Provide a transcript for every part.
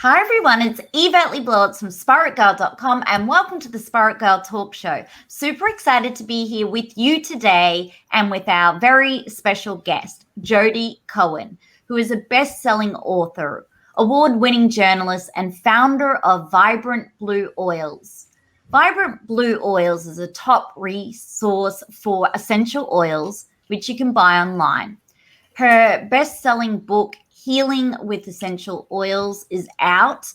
Hi everyone, it's Yvette Blowitz from SpiritGirl.com and welcome to the Spirit Girl Talk Show. Super excited to be here with you today and with our very special guest, Jodi Cohen, who is a best-selling author, award-winning journalist, and founder of Vibrant Blue Oils. Vibrant Blue Oils is a top resource for essential oils, which you can buy online. Her best-selling book, Healing with Essential Oils, is out,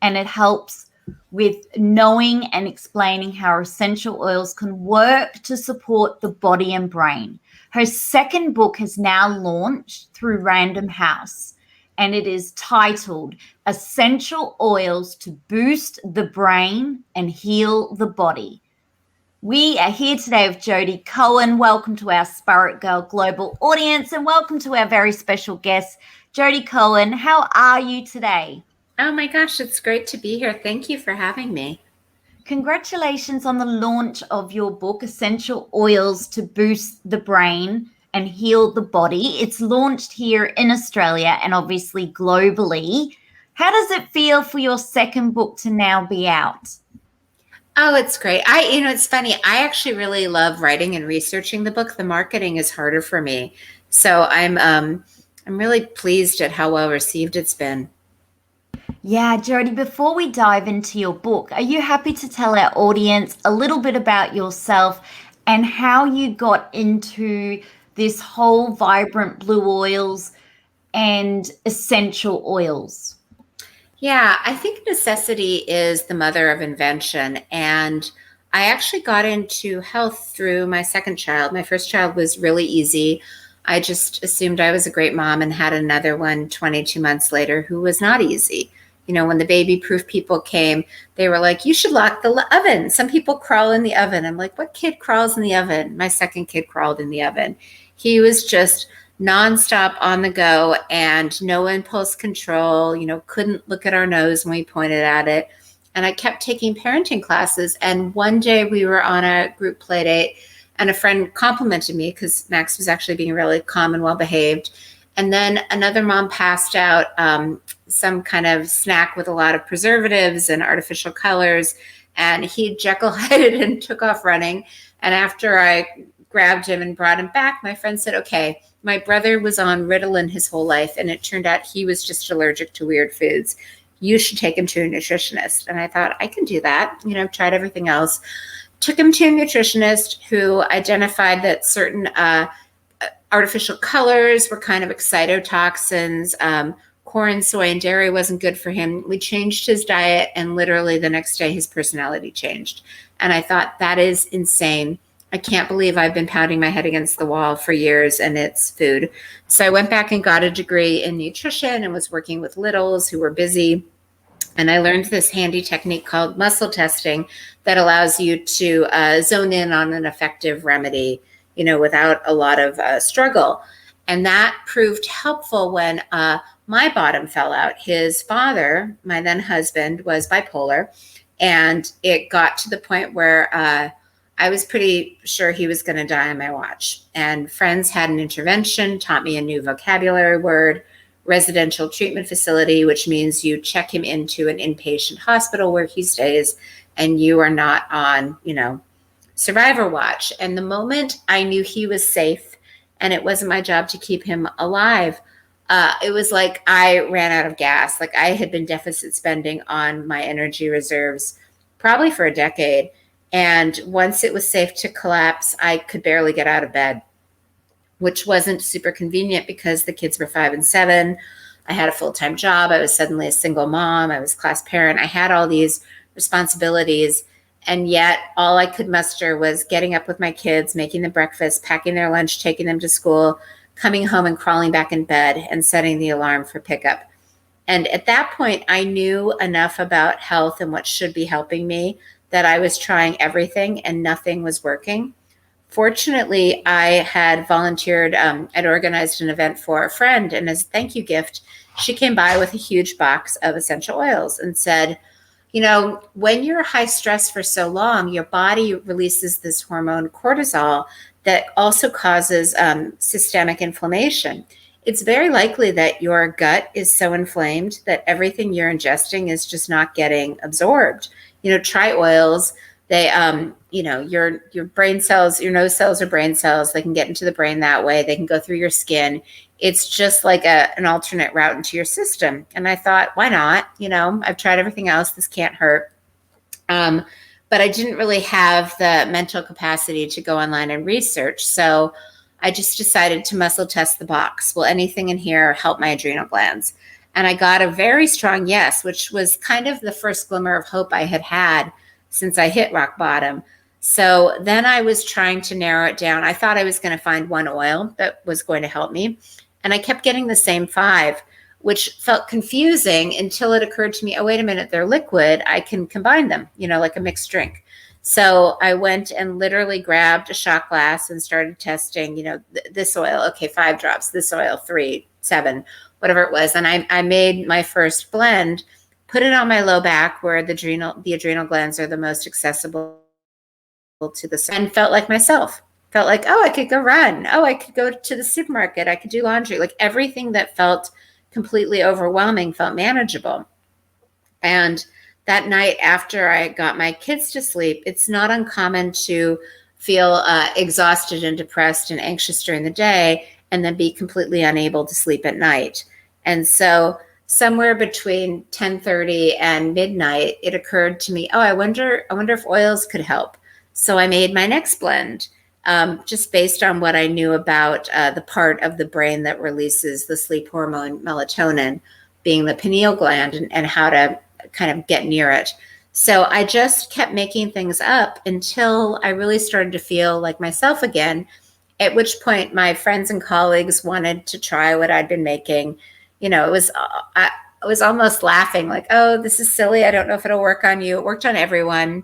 and it helps with knowing and explaining how essential oils can work to support the body and brain. Her second book has now launched through Random House, and it is titled Essential Oils to Boost the Brain and Heal the Body. We are here today with Jodi Cohen. Welcome to our Spirit Girl Global audience, and welcome to our very special guest, Jodi Cohen. How are you today? Oh my gosh, it's great to be here. Thank you for having me. Congratulations on the launch of your book, Essential Oils to Boost the Brain and Heal the Body. It's launched here in Australia and obviously globally. How does it feel for your second book to now be out? Oh, it's great. It's funny. I actually really love writing and researching the book. The marketing is harder for me. So I'm really pleased at how well received it's been. Yeah, Jodi, before we dive into your book, are you happy to tell our audience a little bit about yourself and how you got into this whole vibrant blue oils and essential oils? Yeah, I think necessity is the mother of invention. And I actually got into health through my second child. My first child was really easy. I just assumed I was a great mom and had another one 22 months later who was not easy. You know, when the baby proof people came, they were like, you should lock the oven. Some people crawl in the oven. I'm like, what kid crawls in the oven? My second kid crawled in the oven. He was just nonstop on the go and no impulse control, couldn't look at our nose when we pointed at it. And I kept taking parenting classes. And one day we were on a group play date and a friend complimented me because Max was actually being really calm and well behaved. And then another mom passed out some kind of snack with a lot of preservatives and artificial colors. And he Jekyll-Hyde and took off running. And after I grabbed him and brought him back, my friend said, okay, my brother was on Ritalin his whole life, and it turned out he was just allergic to weird foods. You should take him to a nutritionist. And I thought, I can do that. I've tried everything else. Took him to a nutritionist who identified that certain artificial colors were kind of excitotoxins. Corn, soy, and dairy wasn't good for him. We changed his diet, and literally the next day his personality changed. And I thought, that is insane. I can't believe I've been pounding my head against the wall for years and it's food. So I went back and got a degree in nutrition and was working with littles who were busy. And I learned this handy technique called muscle testing that allows you to zone in on an effective remedy, without a lot of struggle. And that proved helpful when my bottom fell out. His father, my then husband, was bipolar. And it got to the point where I was pretty sure he was going to die on my watch. And friends had an intervention, taught me a new vocabulary word, residential treatment facility, which means you check him into an inpatient hospital where he stays and you are not on, survivor watch. And the moment I knew he was safe and it wasn't my job to keep him alive, it was like I ran out of gas. Like I had been deficit spending on my energy reserves probably for a decade. And once it was safe to collapse, I could barely get out of bed, which wasn't super convenient because the kids were 5 and 7. I had a full-time job. I was suddenly a single mom. I was class parent. I had all these responsibilities. And yet all I could muster was getting up with my kids, making them breakfast, packing their lunch, taking them to school, coming home and crawling back in bed and setting the alarm for pickup. And at that point, I knew enough about health and what should be helping me that I was trying everything and nothing was working. Fortunately, I had volunteered, I'd organized an event for a friend, and as a thank you gift, she came by with a huge box of essential oils and said, when you're high stress for so long, your body releases this hormone cortisol that also causes systemic inflammation. it's very likely that your gut is so inflamed that everything you're ingesting is just not getting absorbed. Try oils. They, your brain cells, your nose cells are brain cells. They can get into the brain that way. They can go through your skin. It's just like an alternate route into your system. And I thought, why not? I've tried everything else. This can't hurt. But I didn't really have the mental capacity to go online and research. So I just decided to muscle test the box. Will anything in here help my adrenal glands? And I got a very strong yes, which was kind of the first glimmer of hope I had had since I hit rock bottom. So then I was trying to narrow it down. I thought I was going to find one oil that was going to help me. And I kept getting the same 5, which felt confusing until it occurred to me, oh, wait a minute, they're liquid. I can combine them, like a mixed drink. So I went and literally grabbed a shot glass and started testing, this oil, okay, 5 drops, this oil, 3, 7, whatever it was. And I made my first blend, put it on my low back where the adrenal glands are the most accessible to the sun, and felt like myself. Felt like, oh, I could go run. Oh, I could go to the supermarket. I could do laundry. Like everything that felt completely overwhelming felt manageable. And that night after I got my kids to sleep, it's not uncommon to feel exhausted and depressed and anxious during the day and then be completely unable to sleep at night. And so somewhere between 10:30 and midnight, it occurred to me, oh, I wonder if oils could help. So I made my next blend, just based on what I knew about the part of the brain that releases the sleep hormone melatonin, being the pineal gland, and how to kind of get near it. So I just kept making things up until I really started to feel like myself again, at which point my friends and colleagues wanted to try what I'd been making. I was almost laughing like, oh, this is silly. I don't know if it'll work on you. It worked on everyone.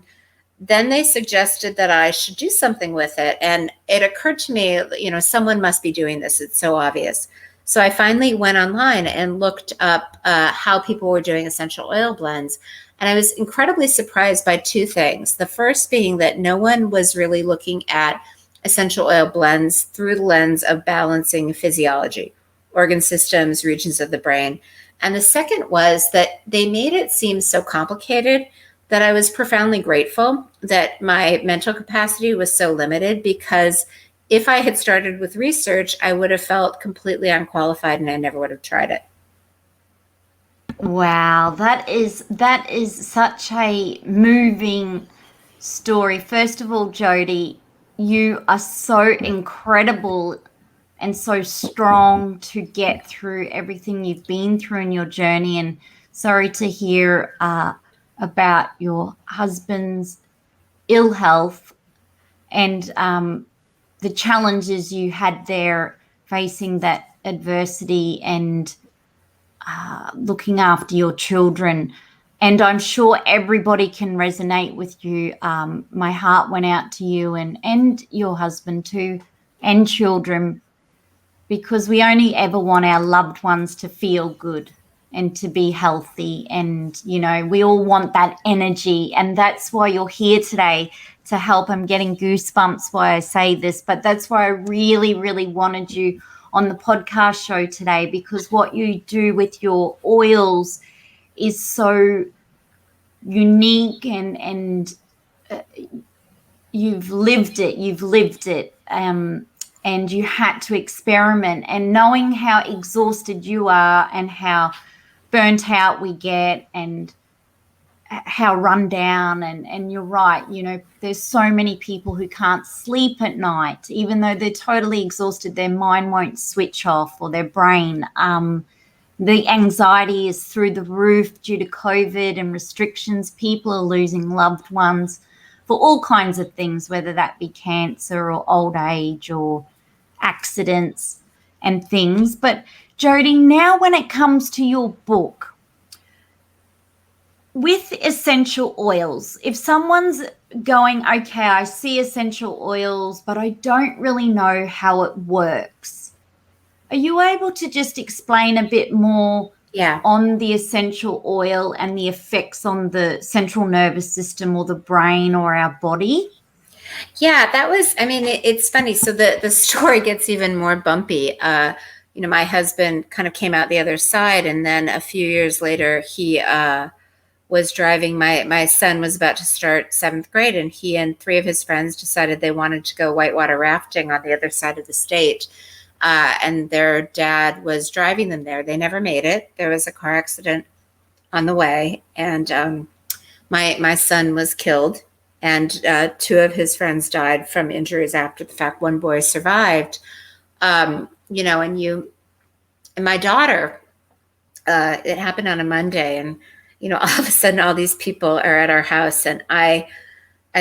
Then they suggested that I should do something with it. And it occurred to me, someone must be doing this. It's so obvious. So I finally went online and looked up how people were doing essential oil blends. And I was incredibly surprised by 2 things. The first being that no one was really looking at essential oil blends through the lens of balancing physiology, organ systems, regions of the brain. And the second was that they made it seem so complicated that I was profoundly grateful that my mental capacity was so limited, because if I had started with research, I would have felt completely unqualified and I never would have tried it. Wow, that is such a moving story. First of all, Jodi, you are so incredible and so strong to get through everything you've been through in your journey. And sorry to hear about your husband's ill health and the challenges you had there facing that adversity and looking after your children. And I'm sure everybody can resonate with you. My heart went out to you and your husband too, and children, because we only ever want our loved ones to feel good and to be healthy. And, we all want that energy. And that's why you're here today to help. I'm getting goosebumps while I say this, but that's why I really, really wanted you on the podcast show today, because what you do with your oils is so unique and you've lived it. And you had to experiment, and knowing how exhausted you are and how burnt out we get and how run down, and you're right, there's so many people who can't sleep at night, even though they're totally exhausted, their mind won't switch off, or their brain. The anxiety is through the roof due to COVID and restrictions. People are losing loved ones for all kinds of things, whether that be cancer or old age or accidents and things. But Jodi, now when it comes to your book, with essential oils, if someone's going, okay, I see essential oils, but I don't really know how it works, are you able to just explain a bit more on the essential oil and the effects on the central nervous system or the brain or our body? Yeah, it's funny. So the story gets even more bumpy. my husband kind of came out the other side. And then a few years later, he was driving. My son was about to start 7th grade, and he and 3 of his friends decided they wanted to go whitewater rafting on the other side of the state. And their dad was driving them there. They never made it. There was a car accident on the way, and my son was killed, and 2 of his friends died from injuries after the fact. One boy survived. And my daughter, it happened on a Monday, and all of a sudden all these people are at our house, and I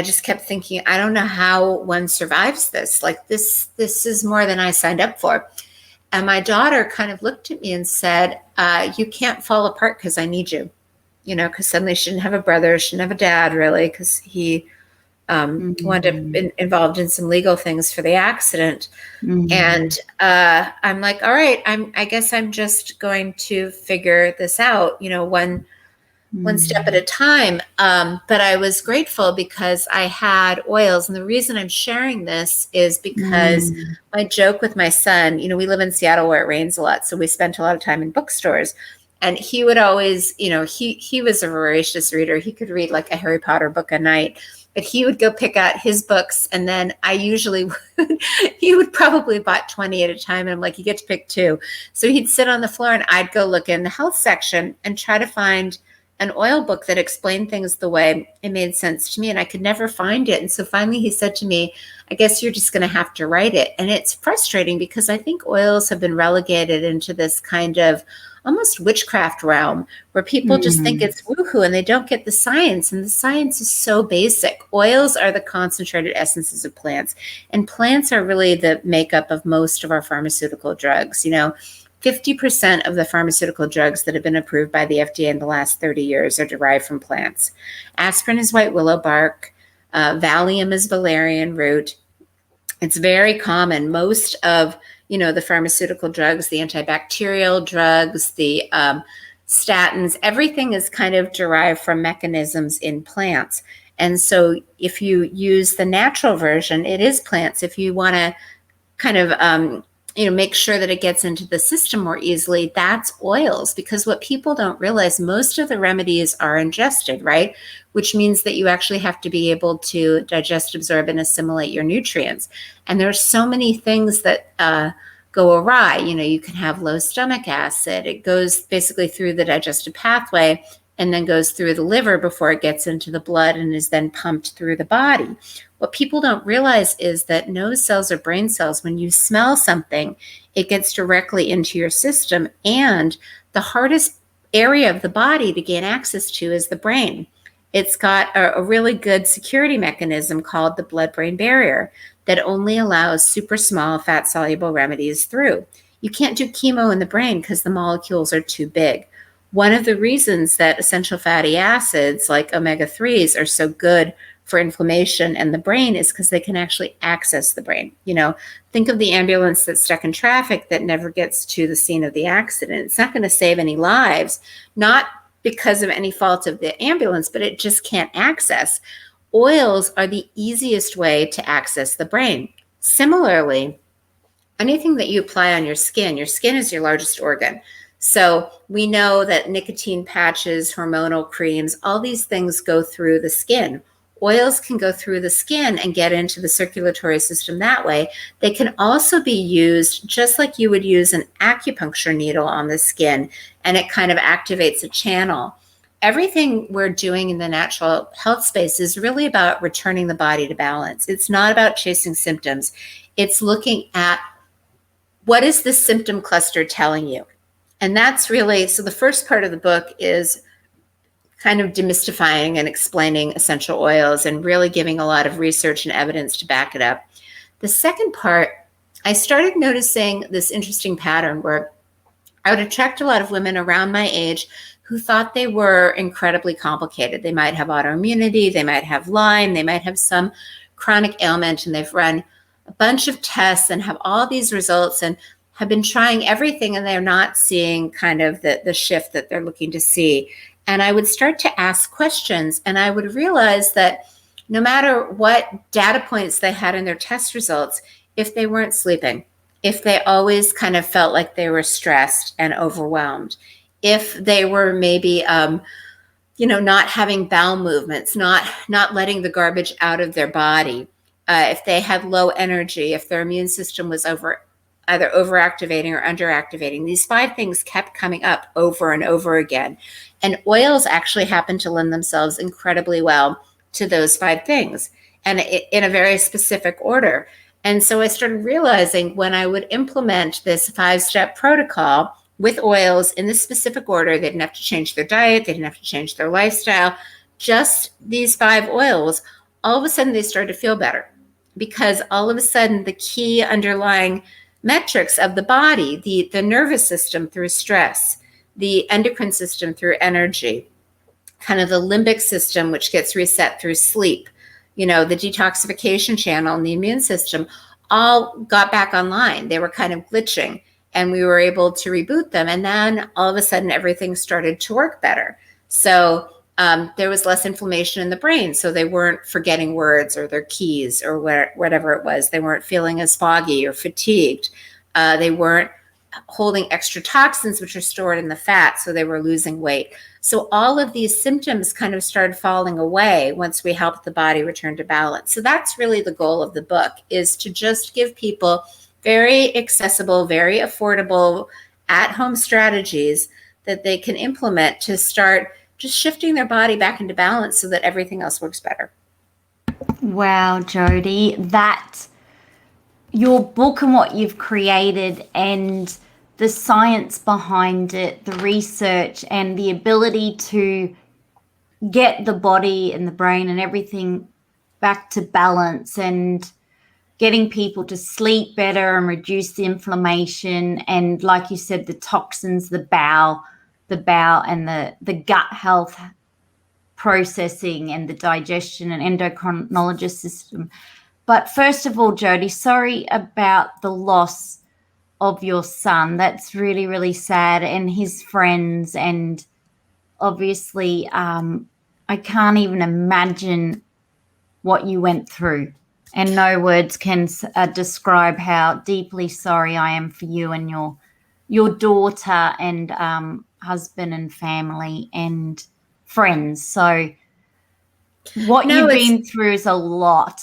just kept thinking, I don't know how one survives this. Like this is more than I signed up for. And my daughter kind of looked at me and said, you can't fall apart because I need you, because suddenly she didn't have a brother, she didn't have a dad really, because he wound up involved in some legal things for the accident. And I'm like, all right, I guess I'm just going to figure this out, one step at a time. But I was grateful because I had oils. And the reason I'm sharing this is because my joke with my son, we live in Seattle where it rains a lot. So we spent a lot of time in bookstores. And he would always, he was a voracious reader. He could read like a Harry Potter book a night. But he would go pick out his books, and then I usually he would probably bought 20 at a time, and I'm like, you get to pick 2. So he'd sit on the floor, and I'd go look in the health section and try to find an oil book that explained things the way it made sense to me, and I could never find it. And so finally he said to me, I guess you're just going to have to write it. And it's frustrating because I think oils have been relegated into this kind of almost witchcraft realm where people just think it's woohoo and they don't get the science. And the science is so basic. Oils are the concentrated essences of plants, and plants are really the makeup of most of our pharmaceutical drugs. 50% of the pharmaceutical drugs that have been approved by the FDA in the last 30 years are derived from plants. Aspirin is white willow bark. Valium is valerian root. It's very common. Most of the pharmaceutical drugs, the antibacterial drugs, the statins, everything is kind of derived from mechanisms in plants. And so if you use the natural version, it is plants. If you want to kind of, make sure that it gets into the system more easily, that's oils. Because what people don't realize, most of the remedies are ingested, right? Which means that you actually have to be able to digest, absorb, and assimilate your nutrients. And there's so many things that go awry. You can have low stomach acid. It goes basically through the digestive pathway and then goes through the liver before it gets into the blood and is then pumped through the body. What people don't realize is that nose cells are brain cells. When you smell something, it gets directly into your system. And the hardest area of the body to gain access to is the brain. It's got a really good security mechanism called the blood-brain barrier that only allows super small fat-soluble remedies through. You can't do chemo in the brain because the molecules are too big. One of the reasons that essential fatty acids like omega-3s are so good for inflammation and the brain is because they can actually access the brain. Think of the ambulance that's stuck in traffic that never gets to the scene of the accident. It's not going to save any lives, not because of any fault of the ambulance, but it just can't access. Oils are the easiest way to access the brain. Similarly, anything that you apply on your skin is your largest organ. So we know that nicotine patches, hormonal creams, all these things go through the skin. Oils can go through the skin and get into the circulatory system that way. They can also be used just like you would use an acupuncture needle on the skin, and it kind of activates a channel. Everything we're doing in the natural health space is really about returning the body to balance. It's not about chasing symptoms. It's looking at what is the symptom cluster telling you? And that's really, so the first part of the book is kind of demystifying and explaining essential oils and really giving a lot of research and evidence to back it up. The second part, I started noticing this interesting pattern where I would attract a lot of women around my age who thought they were incredibly complicated. They might have autoimmunity, they might have Lyme, they might have some chronic ailment, and they've run a bunch of tests and have all these results and have been trying everything, and they're not seeing kind of the shift that they're looking to see. And I would start to ask questions, and I would realize that no matter what data points they had in their test results, if they weren't sleeping, if they always kind of felt like they were stressed and overwhelmed, if they were maybe, not having bowel movements, not letting the garbage out of their body, if they had low energy, if their immune system was either overactivating or underactivating. These 5 things kept coming up over and over again. And oils actually happen to lend themselves incredibly well to those 5 things, and in a very specific order. And so I started realizing when I would implement this 5-step protocol with oils in this specific order, they didn't have to change their diet, they didn't have to change their lifestyle, just these 5 oils, all of a sudden they started to feel better, because all of a sudden the key underlying metrics of the body, the nervous system through stress, the endocrine system through energy, kind of the limbic system, which gets reset through sleep, the detoxification channel and the immune system, all got back online. They were kind of glitching, and we were able to reboot them. And then all of a sudden, everything started to work better. So there was less inflammation in the brain. So they weren't forgetting words or their keys or whatever it was. They weren't feeling as foggy or fatigued. They weren't holding extra toxins, which are stored in the fat. So they were losing weight. So all of these symptoms kind of started falling away once we helped the body return to balance. So that's really the goal of the book, is to just give people very accessible, very affordable, at-home strategies that they can implement to start just shifting their body back into balance so that everything else works better. Wow, Jodi, your book and what you've created and the science behind it, the research and the ability to get the body and the brain and everything back to balance, and getting people to sleep better and reduce the inflammation. And like you said, the toxins, the bowel and the gut health processing and the digestion and endocrinologist system. But first of all, Jodi, sorry about the loss of your son. That's really, really sad, and his friends. And obviously, I can't even imagine what you went through. And no words can describe how deeply sorry I am for you and your daughter and husband and family and friends. So what you've been through is a lot.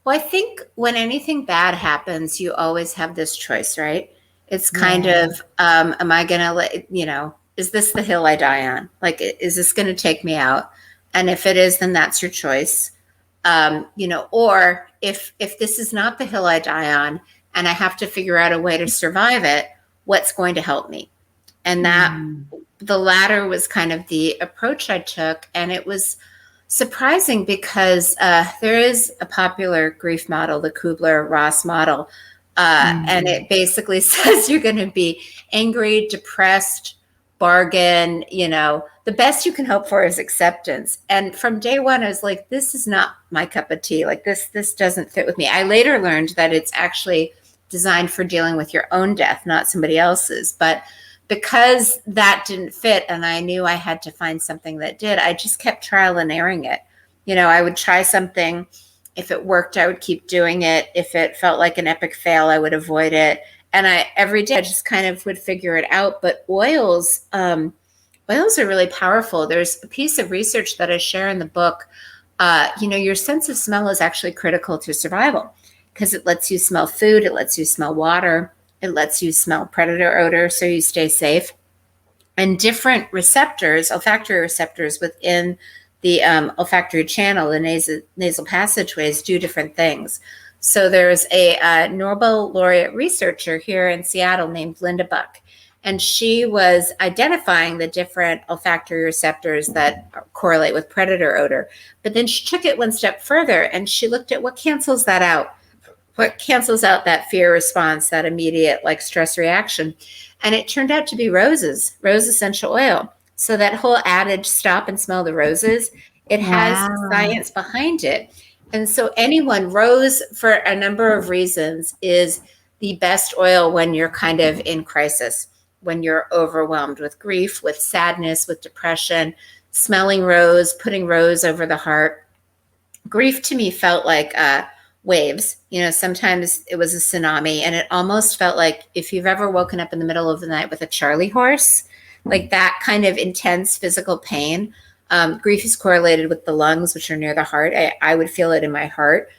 Well, I think when anything bad happens, you always have this choice, right? It's kind of, am I going to let, is this the hill I die on? Like, is this going to take me out? And if it is, then that's your choice. Or if this is not the hill I die on and I have to figure out a way to survive it, what's going to help me? And that the latter was kind of the approach I took. And it was surprising because there is a popular grief model, the Kubler-Ross model, and it basically says you're going to be angry, depressed, bargain, the best you can hope for is acceptance. And from day one, I was like, this is not my cup of tea. Like this doesn't fit with me. I later learned that it's actually designed for dealing with your own death, not somebody else's. But because that didn't fit and I knew I had to find something that did, I just kept trial and erroring it. I would try something. If it worked, I would keep doing it. If it felt like an epic fail, I would avoid it. And every day I just kind of would figure it out. But oils are really powerful. There's a piece of research that I share in the book. Your sense of smell is actually critical to survival because it lets you smell food. It lets you smell water. It lets you smell predator odor so you stay safe. And different receptors, olfactory receptors within the olfactory channel, the nasal passageways, do different things. So there's a Nobel laureate researcher here in Seattle named Linda Buck, and she was identifying the different olfactory receptors that correlate with predator odor. But then she took it one step further and she looked at what cancels that out. What cancels out that fear response, that immediate stress reaction. And it turned out to be rose essential oil. So that whole adage, stop and smell the roses, it has science behind it. And so rose, for a number of reasons, is the best oil when you're kind of in crisis, when you're overwhelmed with grief, with sadness, with depression. Smelling rose, putting rose over the heart. Grief to me felt like waves. Sometimes it was a tsunami, and it almost felt like if you've ever woken up in the middle of the night with a Charlie horse, like that kind of intense physical pain. Grief is correlated with the lungs, which are near the heart. I would feel it in my heart.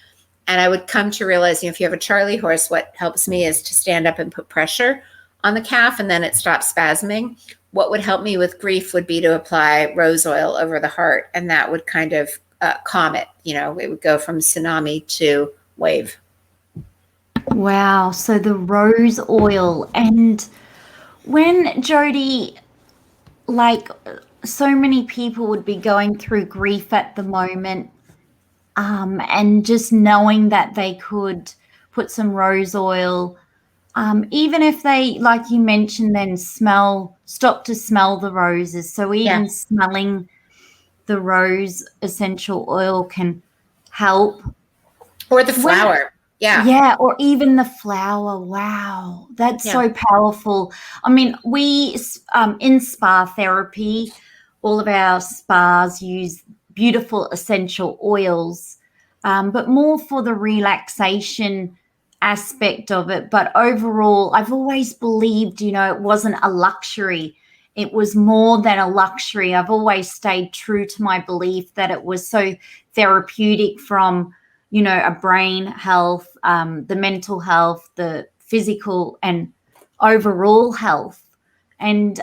And I would come to realize, if you have a Charlie horse, what helps me is to stand up and put pressure on the calf, and then it stops spasming. What would help me with grief would be to apply rose oil over the heart, and that would kind of calm it. It would go from tsunami to wave. Wow. So the rose oil. And when Jodi, like so many people would be going through grief at the moment, and just knowing that they could put some rose oil, even if they, like you mentioned, then stop to smell the roses. So even smelling the rose essential oil can help. Or the flower. Yeah, or even the flower. Wow, that's so powerful. I mean, we in spa therapy, all of our spas use beautiful essential oils, but more for the relaxation aspect of it. But overall, I've always believed, it wasn't a luxury. It was more than a luxury. I've always stayed true to my belief that it was so therapeutic from, a brain health, the mental health, the physical and overall health. And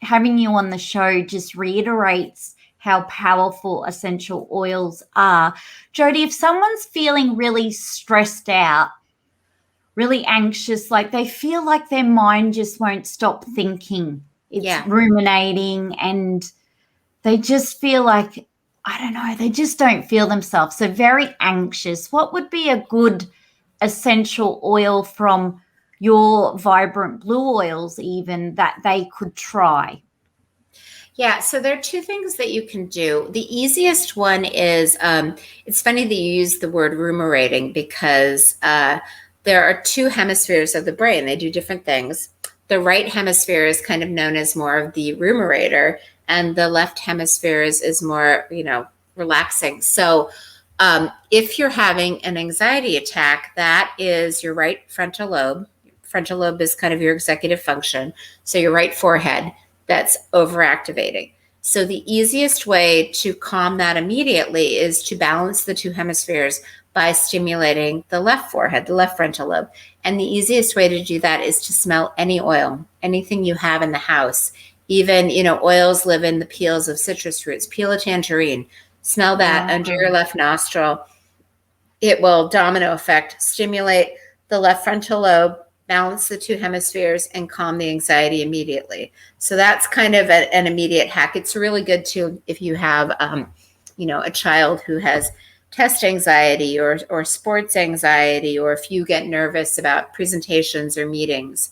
having you on the show just reiterates how powerful essential oils are. Jodi, if someone's feeling really stressed out, really anxious, like they feel like their mind just won't stop thinking, it's ruminating, and they just feel like, I don't know, they just don't feel themselves. So very anxious. What would be a good essential oil from your Vibrant Blue oils even that they could try? Yeah, so there are two things that you can do. The easiest one is, it's funny that you use the word ruminating, because there are two hemispheres of the brain. They do different things. The right hemisphere is kind of known as more of the ruminator, and the left hemisphere is more, relaxing. So if you're having an anxiety attack, that is your right frontal lobe. Frontal lobe is kind of your executive function. So your right forehead that's overactivating. So the easiest way to calm that immediately is to balance the two hemispheres by stimulating the left forehead, the left frontal lobe. And the easiest way to do that is to smell any oil, anything you have in the house. Even, oils live in the peels of citrus fruits. Peel a tangerine, smell that under your left nostril. It will domino effect, stimulate the left frontal lobe, balance the two hemispheres, and calm the anxiety immediately. So that's kind of an immediate hack. It's really good too if you have, a child who has test anxiety or sports anxiety, or if you get nervous about presentations or meetings.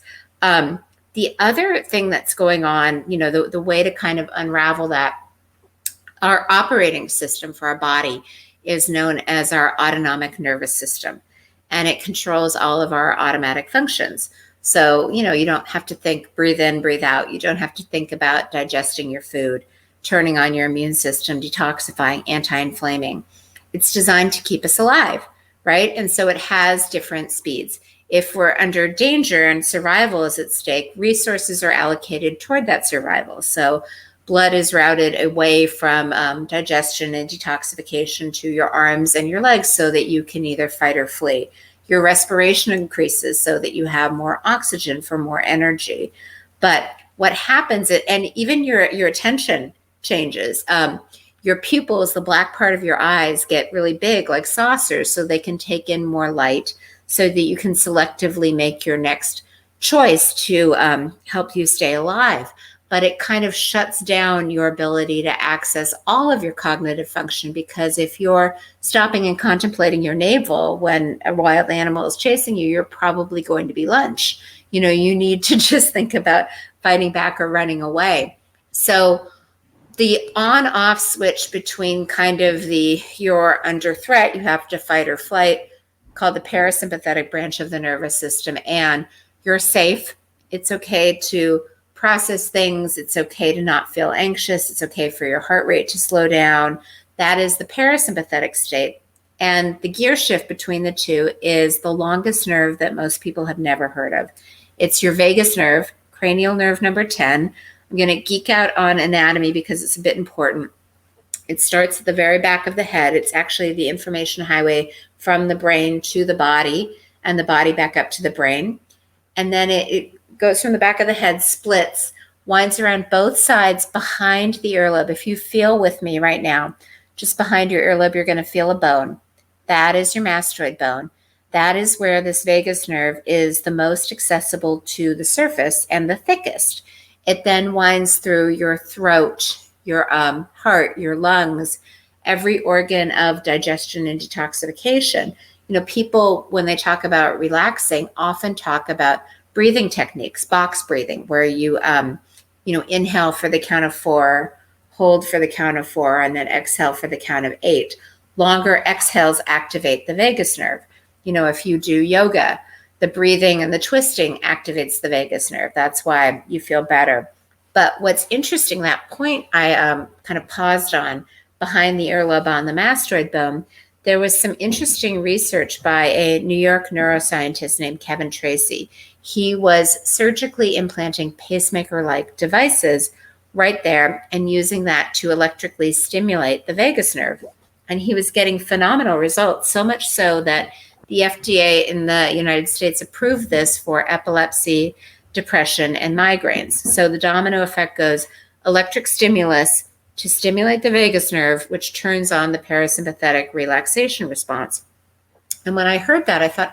The other thing that's going on, the way to kind of unravel that, our operating system for our body is known as our autonomic nervous system, and it controls all of our automatic functions. So, you don't have to think, breathe in, breathe out. You don't have to think about digesting your food, turning on your immune system, detoxifying, anti-inflaming. It's designed to keep us alive, right? And so it has different speeds. If we're under danger and survival is at stake, resources are allocated toward that survival. So blood is routed away from digestion and detoxification to your arms and your legs so that you can either fight or flee. Your respiration increases so that you have more oxygen for more energy. But what happens, and even your attention changes. Your pupils, the black part of your eyes, get really big like saucers so they can take in more light, so that you can selectively make your next choice to help you stay alive. But it kind of shuts down your ability to access all of your cognitive function, because if you're stopping and contemplating your navel when a wild animal is chasing you, you're probably going to be lunch. You need to just think about fighting back or running away. So the on-off switch between kind of you're under threat, you have to fight or flight, called the parasympathetic branch of the nervous system, and you're safe. It's okay to process things. It's okay to not feel anxious. It's okay for your heart rate to slow down. That is the parasympathetic state. And the gear shift between the two is the longest nerve that most people have never heard of. It's your vagus nerve, cranial nerve number 10. I'm going to geek out on anatomy because it's a bit important. It starts at the very back of the head. It's actually the information highway from the brain to the body and the body back up to the brain. And then it goes from the back of the head, splits, winds around both sides behind the earlobe. If you feel with me right now, just behind your earlobe, you're going to feel a bone. That is your mastoid bone. That is where this vagus nerve is the most accessible to the surface and the thickest. It then winds through your throat, your heart, your lungs, every organ of digestion and detoxification. People, when they talk about relaxing, often talk about breathing techniques, box breathing, where you, inhale for the count of 4, hold for the count of 4, and then exhale for the count of 8. Longer exhales activate the vagus nerve. If you do yoga, the breathing and the twisting activates the vagus nerve. That's why you feel better. But what's interesting, that point I kind of paused on behind the earlobe on the mastoid bone, there was some interesting research by a New York neuroscientist named Kevin Tracy. He was surgically implanting pacemaker-like devices right there and using that to electrically stimulate the vagus nerve. And he was getting phenomenal results, so much so that the FDA in the United States approved this for epilepsy, depression, and migraines. So the domino effect goes electric stimulus to stimulate the vagus nerve, which turns on the parasympathetic relaxation response. And when I heard that, I thought,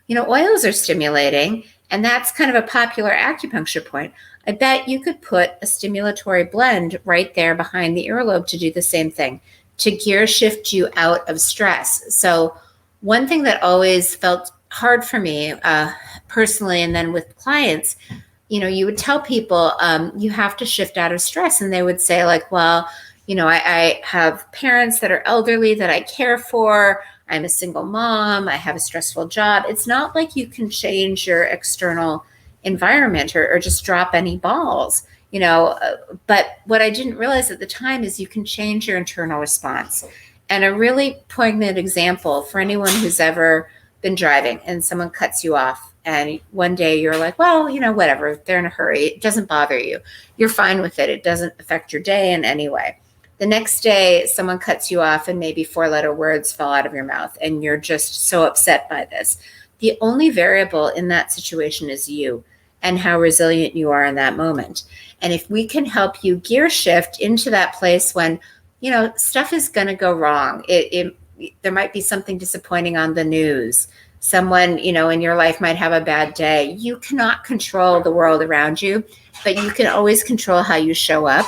oils are stimulating, and that's kind of a popular acupuncture point. I bet you could put a stimulatory blend right there behind the earlobe to do the same thing, to gear shift you out of stress. So one thing that always felt hard for me personally, and then with clients, you would tell people you have to shift out of stress. And they would say I have parents that are elderly that I care for. I'm a single mom. I have a stressful job. It's not like you can change your external environment or just drop any balls, but what I didn't realize at the time is you can change your internal response. And a really poignant example for anyone who's ever been driving and someone cuts you off, and one day you're like, whatever, they're in a hurry. It doesn't bother you. You're fine with it. It doesn't affect your day in any way. The next day, someone cuts you off and maybe 4-letter words fall out of your mouth, and you're just so upset by this. The only variable in that situation is you and how resilient you are in that moment. And if we can help you gear shift into that place when, stuff is going to go wrong. There might be something disappointing on the news. Someone, in your life might have a bad day. You cannot control the world around you, but you can always control how you show up.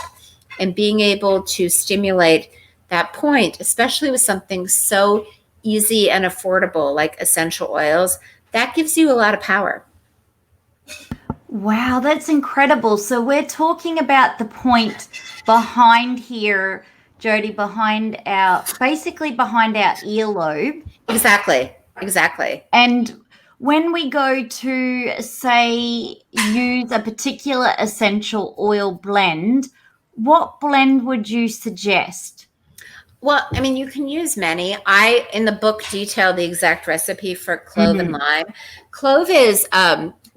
And being able to stimulate that point, especially with something so easy and affordable like essential oils, that gives you a lot of power. Wow, that's incredible. So we're talking about the point behind here, Jodi, behind our earlobe. Exactly. And when we go to, say, use a particular essential oil blend, what blend would you suggest? Well, you can use many. I, in the book, detail the exact recipe for clove and lime. Clove is,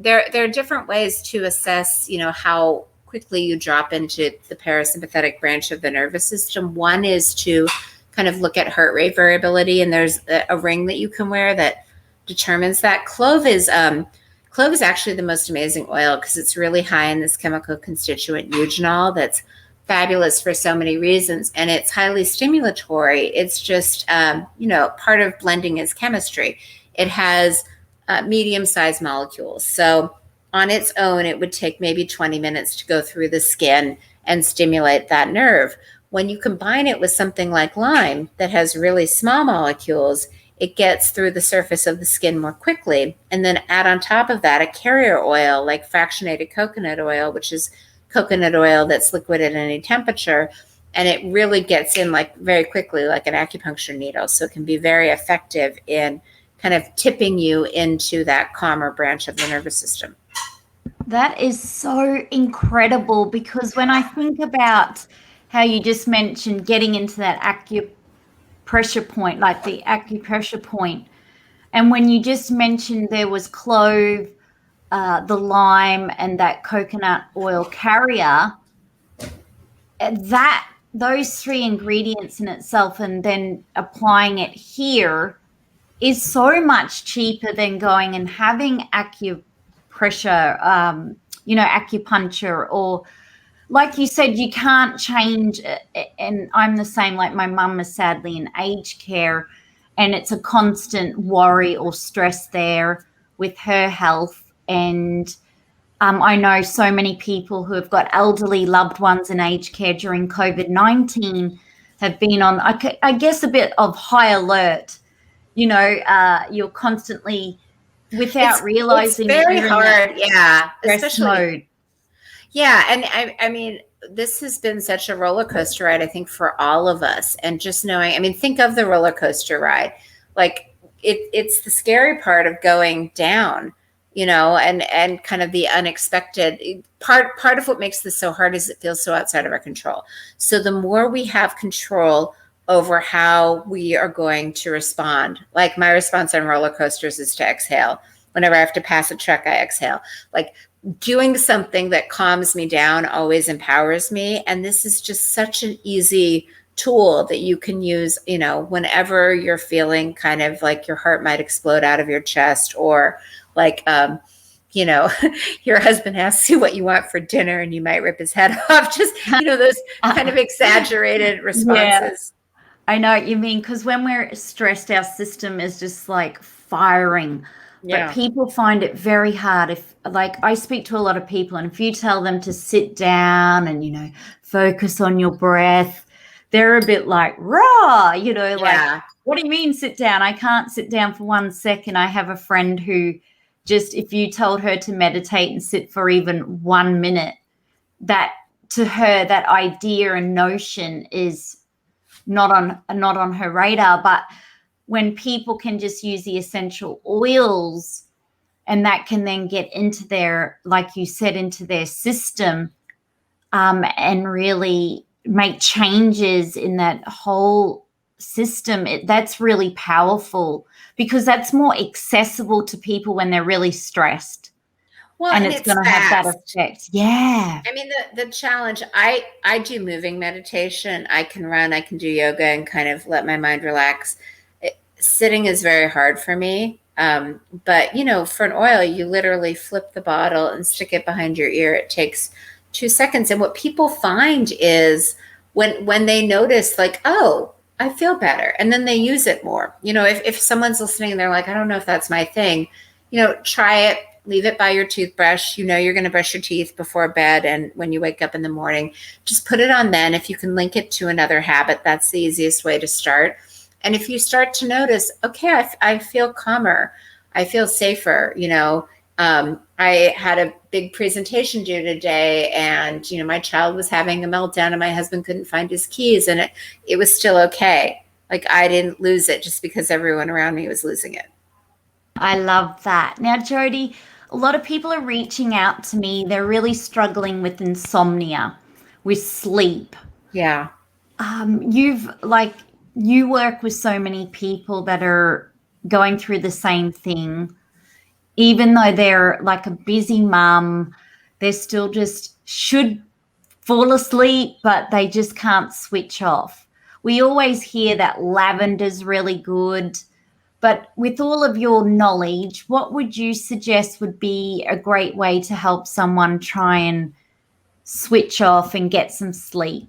there are different ways to assess, how quickly you drop into the parasympathetic branch of the nervous system. One is to kind of look at heart rate variability, and there's a ring that you can wear that determines that. Clove is actually the most amazing oil because it's really high in this chemical constituent eugenol that's fabulous for so many reasons, and it's highly stimulatory. It's just, part of blending is chemistry. It has medium-sized molecules. So on its own, it would take maybe 20 minutes to go through the skin and stimulate that nerve. When you combine it with something like lime that has really small molecules, it gets through the surface of the skin more quickly. And then add on top of that a carrier oil like fractionated coconut oil, which is coconut oil that's liquid at any temperature, and it really gets in very quickly, like an acupuncture needle. So it can be very effective in kind of tipping you into that calmer branch of the nervous system. That is so incredible, because when I think about how you just mentioned getting into that pressure point, like the acupressure point. And when you just mentioned there was clove, the lime, and that coconut oil carrier, that those three ingredients in itself, and then applying it here, is so much cheaper than going and having acupressure, acupuncture, or like you said, you can't change it. And I'm the same, like my mum is sadly in aged care, and it's a constant worry or stress there with her health. And I know so many people who have got elderly loved ones in aged care during COVID-19 have been on, I guess, a bit of high alert. You're constantly, without realizing, it's very hard. Yeah. Especially mode. Yeah. And I mean, this has been such a roller coaster ride, I think, for all of us. And just knowing, I mean, think of the roller coaster ride. Like it's the scary part of going down, and kind of the unexpected part of what makes this so hard is it feels so outside of our control. So the more we have control over how we are going to respond, like my response on roller coasters is to exhale. Whenever I have to pass a truck, I exhale. Like doing something that calms me down always empowers me. And this is just such an easy tool that you can use, whenever you're feeling kind of like your heart might explode out of your chest, or like, your husband asks you what you want for dinner and you might rip his head off. Just, those kind of exaggerated responses. Yeah, I know what you mean. Because when we're stressed, our system is just like firing. Yeah. But people find it very hard. If, like, I speak to a lot of people, and if you tell them to sit down and, focus on your breath, they're a bit like, raw, like, what do you mean sit down? I can't sit down for 1 second. I have a friend who just, if you told her to meditate and sit for even 1 minute, that to her, that idea and notion is not on her radar. But when people can just use the essential oils, and that can then get into their, like you said, into their system, and really make changes in that whole system, that's really powerful, because that's more accessible to people when they're really stressed. Well, and it's going to have that effect. Yeah. I mean, the challenge, I do moving meditation. I can run, I can do yoga and kind of let my mind relax. Sitting is very hard for me. But, for an oil, you literally flip the bottle and stick it behind your ear. It takes 2 seconds. And what people find is when they notice, like, oh, I feel better, and then they use it more. If someone's listening and they're like, I don't know if that's my thing, try it, leave it by your toothbrush. You're going to brush your teeth before bed. And when you wake up in the morning, just put it on then. If you can link it to another habit, that's the easiest way to start. And if you start to notice, okay, I feel calmer, I feel safer, I had a big presentation due today, and, my child was having a meltdown and my husband couldn't find his keys, and it was still okay. Like, I didn't lose it just because everyone around me was losing it. I love that. Now, Jodi, a lot of people are reaching out to me. They're really struggling with insomnia, with sleep. Yeah. You work with so many people that are going through the same thing. Even though they're like a busy mum, they still just should fall asleep, but they just can't switch off. We always hear that lavender's really good. But with all of your knowledge, what would you suggest would be a great way to help someone try and switch off and get some sleep?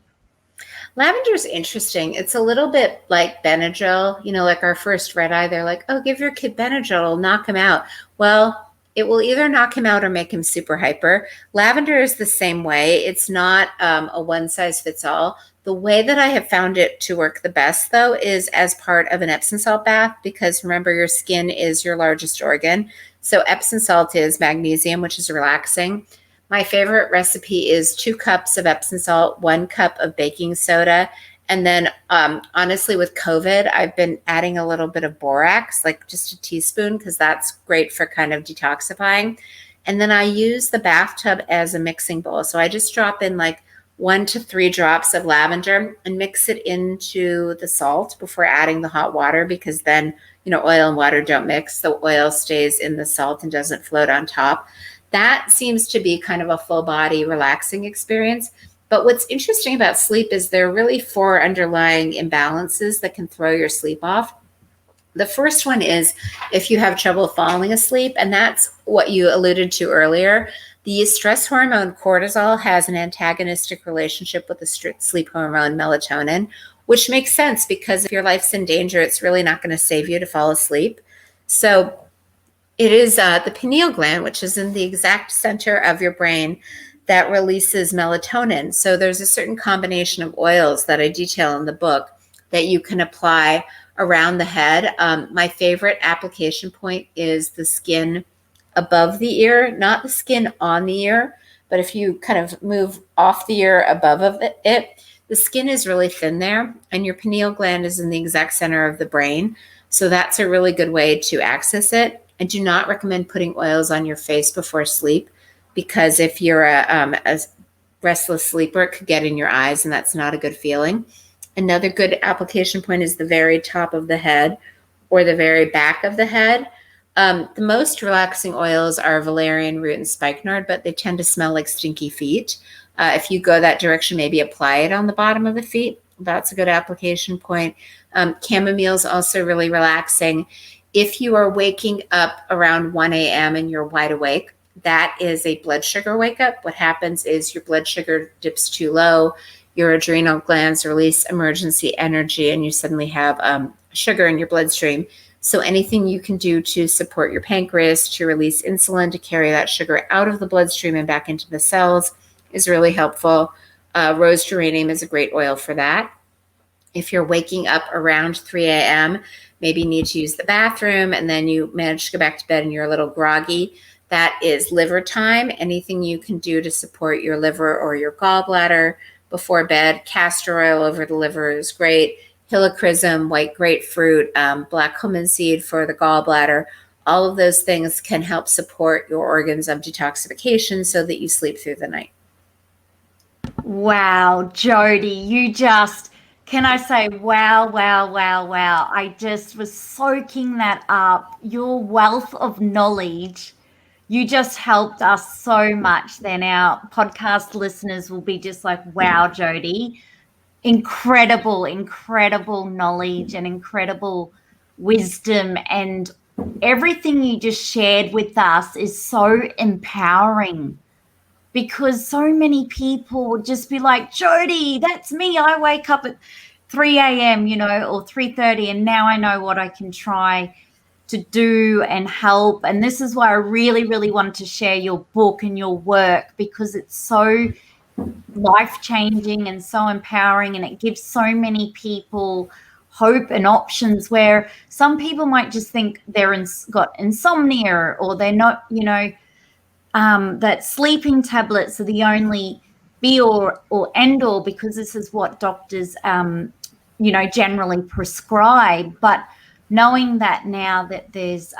Lavender is interesting. It's a little bit like Benadryl, like our first red eye. They're like, oh, give your kid Benadryl, it'll knock him out. Well, it will either knock him out or make him super hyper. Lavender is the same way. It's not a one size fits all. The way that I have found it to work the best, though, is as part of an Epsom salt bath, because remember, your skin is your largest organ. So Epsom salt is magnesium, which is relaxing. My favorite recipe is 2 cups of Epsom salt, 1 cup of baking soda. And then honestly, with COVID, I've been adding a little bit of borax, like just a teaspoon, because that's great for kind of detoxifying. And then I use the bathtub as a mixing bowl. So I just drop in like 1 to 3 drops of lavender and mix it into the salt before adding the hot water, because then, oil and water don't mix. The oil stays in the salt and doesn't float on top. That seems to be kind of a full body relaxing experience. But what's interesting about sleep is there are really 4 underlying imbalances that can throw your sleep off. The first one is if you have trouble falling asleep, and that's what you alluded to earlier. The stress hormone cortisol has an antagonistic relationship with the sleep hormone melatonin, which makes sense because if your life's in danger, it's really not going to save you to fall asleep. So it is the pineal gland, which is in the exact center of your brain, that releases melatonin. So there's a certain combination of oils that I detail in the book that you can apply around the head. My favorite application point is the skin above the ear, not the skin on the ear, but if you kind of move off the ear above of it, the skin is really thin there, and your pineal gland is in the exact center of the brain. So that's a really good way to access it. I do not recommend putting oils on your face before sleep, because if you're a restless sleeper, it could get in your eyes, and that's not a good feeling. Another good application point is the very top of the head or the very back of the head. The most relaxing oils are valerian root and spikenard, but they tend to smell like stinky feet. If you go that direction, maybe apply it on the bottom of the feet. That's a good application point. Chamomile is also really relaxing. If you are waking up around 1 a.m. and you're wide awake, that is a blood sugar wake up. What happens is your blood sugar dips too low, your adrenal glands release emergency energy, and you suddenly have sugar in your bloodstream. So anything you can do to support your pancreas to release insulin to carry that sugar out of the bloodstream and back into the cells is really helpful. Rose geranium is a great oil for that. If you're waking up around 3 a.m., maybe you need to use the bathroom, and then you manage to go back to bed and you're a little groggy, that is liver thyme. Anything you can do to support your liver or your gallbladder before bed. Castor oil over the liver is great. Helichrysum, white grapefruit, black cumin seed for the gallbladder. All of those things can help support your organs of detoxification so that you sleep through the night. Wow, Jodi, you just, can I say, wow, wow, wow, wow. I just was soaking that up. Your wealth of knowledge, you just helped us so much. Then our podcast listeners will be just like, wow, Jodi, incredible, incredible knowledge and incredible wisdom, and everything you just shared with us is so empowering, because so many people would just be like, Jodi, that's me. I wake up at 3 a.m., or 3:30, and now I know what I can try to do and help. And this is why I really, really wanted to share your book and your work, because it's so life-changing and so empowering, and it gives so many people hope and options, where some people might just think they're got insomnia, or they're not, that sleeping tablets are the only be or end all, because this is what doctors generally prescribe. But knowing that now that there's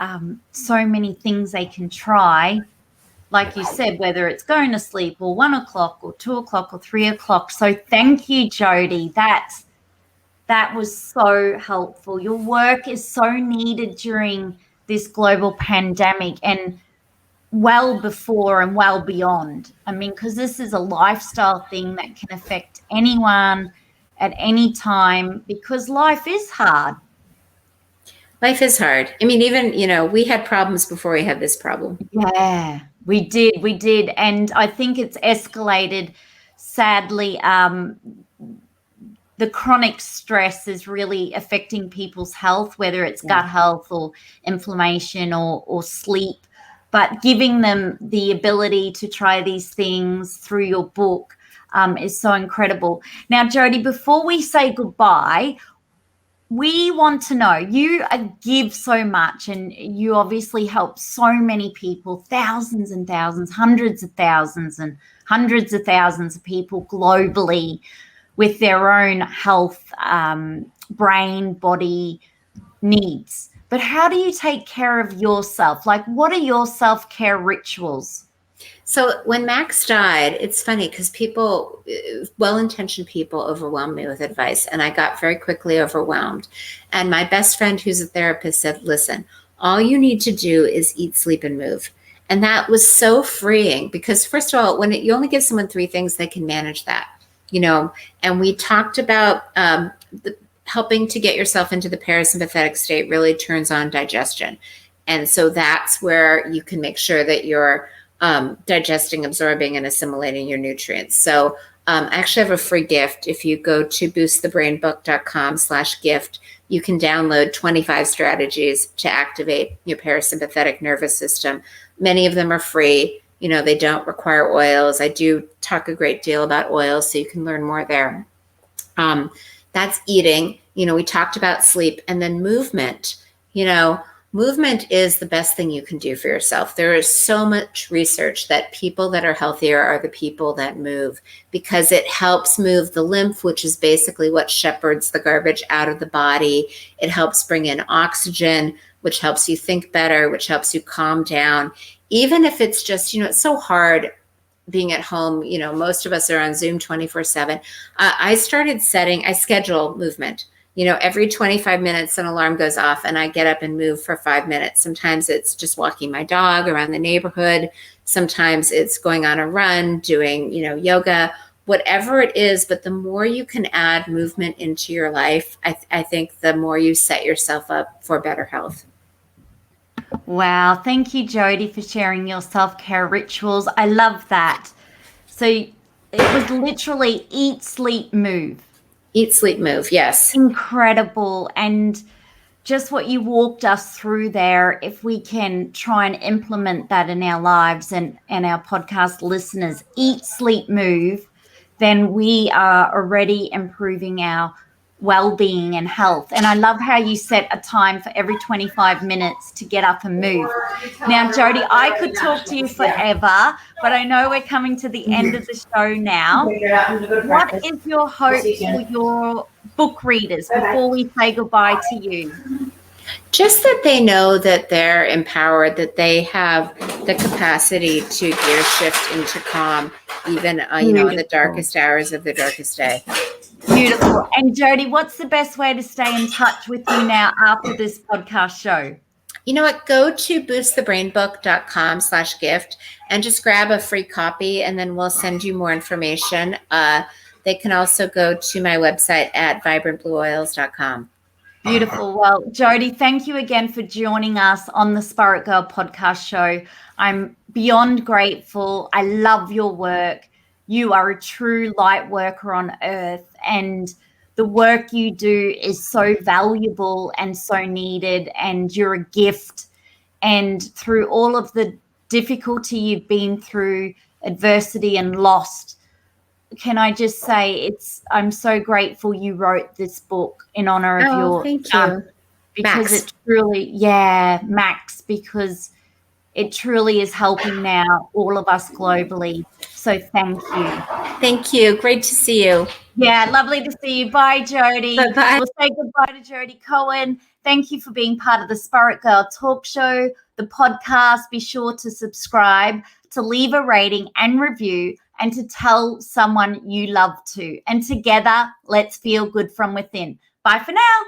so many things they can try, like you said, whether it's going to sleep or 1 o'clock or 2 o'clock or 3 o'clock. So thank you, Jodi. That was so helpful. Your work is so needed during this global pandemic, and well before and well beyond. I mean, because this is a lifestyle thing that can affect anyone at any time, because life is hard. Life is hard. I mean, even, we had problems before we had this problem. Yeah, we did. And I think it's escalated, sadly. The chronic stress is really affecting people's health, whether it's gut health or inflammation or sleep. But giving them the ability to try these things through your book is so incredible. Now, Jodi, before we say goodbye, we want to know, you give so much, and you obviously help so many people, thousands and thousands, hundreds of thousands and hundreds of thousands of people globally with their own health, brain, body needs. But how do you take care of yourself? Like, what are your self-care rituals? So when Max died, it's funny because people, well-intentioned people, overwhelmed me with advice, and I got very quickly overwhelmed. And my best friend, who's a therapist, said, listen, all you need to do is eat, sleep, and move. And that was so freeing because, first of all, when you only give someone 3 things, they can manage that, And we talked about helping to get yourself into the parasympathetic state really turns on digestion. And so that's where you can make sure that you're digesting, absorbing, and assimilating your nutrients. So I actually have a free gift. If you go to boostthebrainbook.com/gift, you can download 25 strategies to activate your parasympathetic nervous system. Many of them are free. They don't require oils. I do talk a great deal about oils, so you can learn more there. That's eating. We talked about sleep, and then movement. Movement is the best thing you can do for yourself. There is so much research that people that are healthier are the people that move because it helps move the lymph, which is basically what shepherds the garbage out of the body. It helps bring in oxygen, which helps you think better, which helps you calm down. Even if it's just, it's so hard being at home. Most of us are on Zoom 24/7. I schedule movement. Every 25 minutes, an alarm goes off and I get up and move for 5 minutes. Sometimes it's just walking my dog around the neighborhood. Sometimes it's going on a run, doing, yoga, whatever it is. But the more you can add movement into your life, I think the more you set yourself up for better health. Wow. Thank you, Jodi, for sharing your self-care rituals. I love that. So it was literally eat, sleep, move. Eat, sleep, move. Yes. Incredible. And just what you walked us through there, if we can try and implement that in our lives and our podcast listeners, eat, sleep, move, then we are already improving our well-being and health. And I love how you set a time for every 25 minutes to get up and move. Now, Jodi, I could talk to you forever, but I know we're coming to the end of the show now. What is your hope for your book readers before we say goodbye to you? Just that they know that they're empowered, that they have the capacity to gear shift into calm, even in the darkest hours of the darkest day. Beautiful. And Jodi, what's the best way to stay in touch with you now after this podcast show? You know what? Go to boostthebrainbook.com/gift and just grab a free copy, and then we'll send you more information. They can also go to my website at vibrantblueoils.com. Beautiful. Well, Jodi, thank you again for joining us on the Spirit Girl podcast show. I'm beyond grateful. I love your work. You are a true light worker on earth, and the work you do is so valuable and so needed, and you're a gift. And through all of the difficulty you've been through, adversity and loss, can I just say I'm so grateful you wrote this book in honor of your thank you. Because Max. it truly, Max, because it truly is helping now all of us globally. So thank you. Thank you. Great to see you. Yeah, lovely to see you. Bye, Jodi. Bye-bye. We'll say goodbye to Jodi Cohen. Thank you for being part of the Spirit Girl Talk Show, the podcast. Be sure to subscribe, to leave a rating and review, and to tell someone you love to. And together, let's feel good from within. Bye for now.